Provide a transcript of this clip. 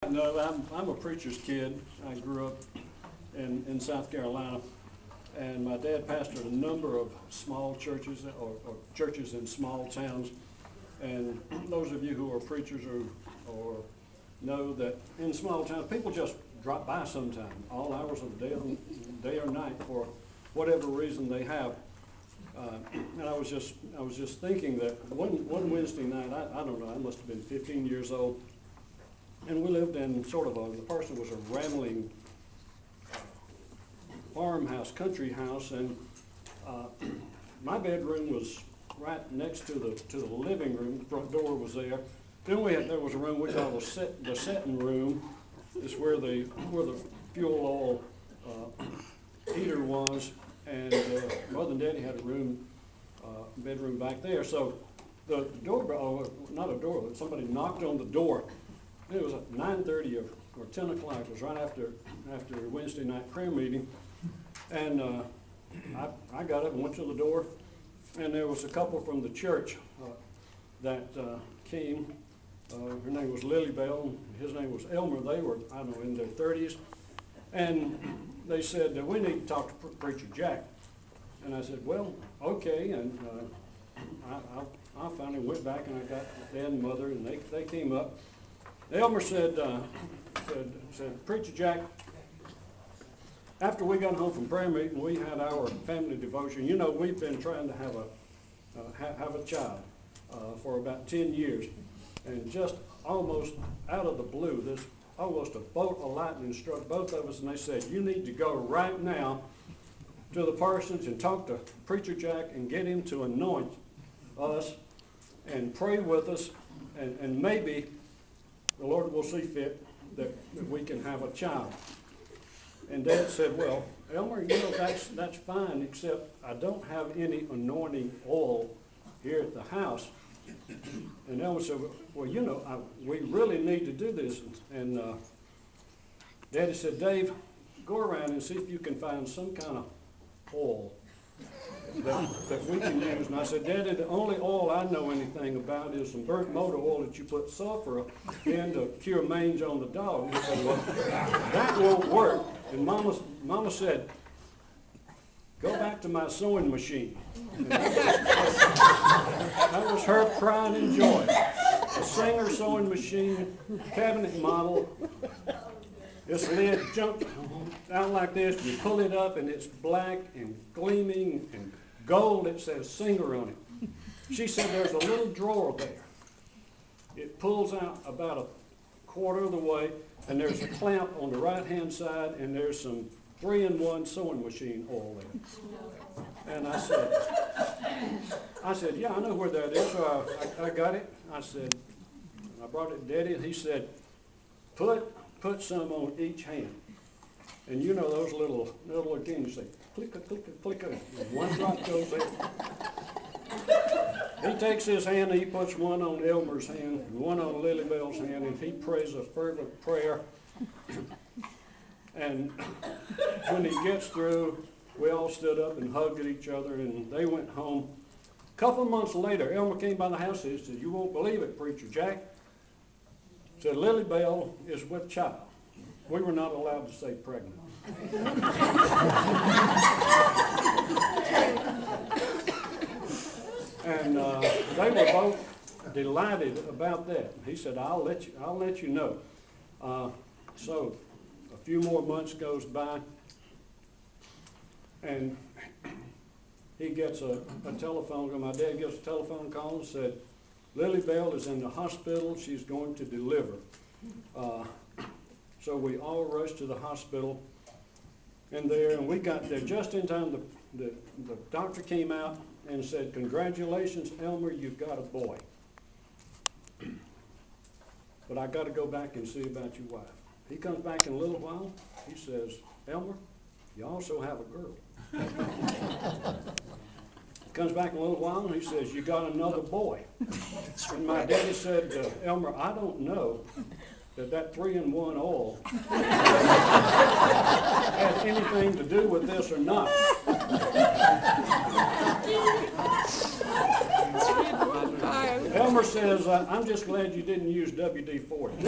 No, I'm a preacher's kid. I grew up in South Carolina, and my dad pastored a number of small churches or churches in small towns. And those of you who are preachers or know that in small towns, people just drop by sometime, all hours of the day or night for whatever reason they have. And I was just thinking that one Wednesday night, I don't know, I must have been 15 years old. And we lived in the parcel was a rambling farmhouse, country house, and my bedroom was right next to the living room. The front door was there. Then there was a room we call the setting room. It's where the fuel oil heater was, and Mother and Daddy had a bedroom back there. So the doorbell, not a door, but somebody knocked on the door. It was at 9:30 or 10 o'clock. It was right after Wednesday night prayer meeting. And I got up and went to the door, and there was a couple from the church that came. Her name was Lily Bell, and his name was Elmer. They were, I don't know, in their 30s. And they said, we need to talk to Preacher Jack. And I said, well, okay. And I finally went back, and I got Dad and Mother, and they came up. Elmer said, Preacher Jack, after we got home from prayer meeting, we had our family devotion. You know, we've been trying to have a child for about 10 years. And just almost out of the blue, almost a bolt of lightning struck both of us, and they said, you need to go right now to the parsonage and talk to Preacher Jack and get him to anoint us and pray with us, and maybe the Lord will see fit that we can have a child. And Dad said, well, Elmer, you know, that's fine, except I don't have any anointing oil here at the house. And Elmer said, well, you know, we really need to do this. And Daddy said, Dave, go around and see if you can find some kind of oil that we can use. And I said, Daddy, the only oil I know anything about is some burnt motor oil that you put sulfur in to cure mange on the dog. And he said, well, that won't work. And Mama said, go back to my sewing machine. And that was her pride and joy. A Singer sewing machine, cabinet model. This lid jumped out like this. You pull it up, and it's black and gleaming and gold. It says Singer on it. She said there's a little drawer there. It pulls out about a quarter of the way, and there's a clamp on the right-hand side, and there's some 3-in-1 sewing machine oil there. And I said, yeah, I know where that is. So I got it. I said, I brought it to Daddy, and he said, put some on each hand. And you know those little things say, click, click, click, and one drop goes there. He takes his hand, and he puts one on Elmer's hand, and one on Lily Bell's hand, and he prays a fervent prayer. And when he gets through, we all stood up and hugged each other, and they went home. A couple of months later, Elmer came by the house, and he said, you won't believe it, Preacher Jack. He said, Lily Bell is with child. We were not allowed to say pregnant. And they were both delighted about that. He said, I'll let you know. So a few more months goes by, and he gets a telephone call. My dad gets a telephone call and said, Lily Bell is in the hospital. She's going to deliver. So we all rushed to the hospital, and we got there just in time. The doctor came out and said, congratulations, Elmer, you've got a boy. But I got to go back and see about your wife. He comes back in a little while. He says, Elmer, you also have a girl. Comes back in a little while, and he says, you got another boy. And my daddy said, Elmer, I don't know that 3-in-1 oil had anything to do with this or not. Elmer says, I'm just glad you didn't use WD-40.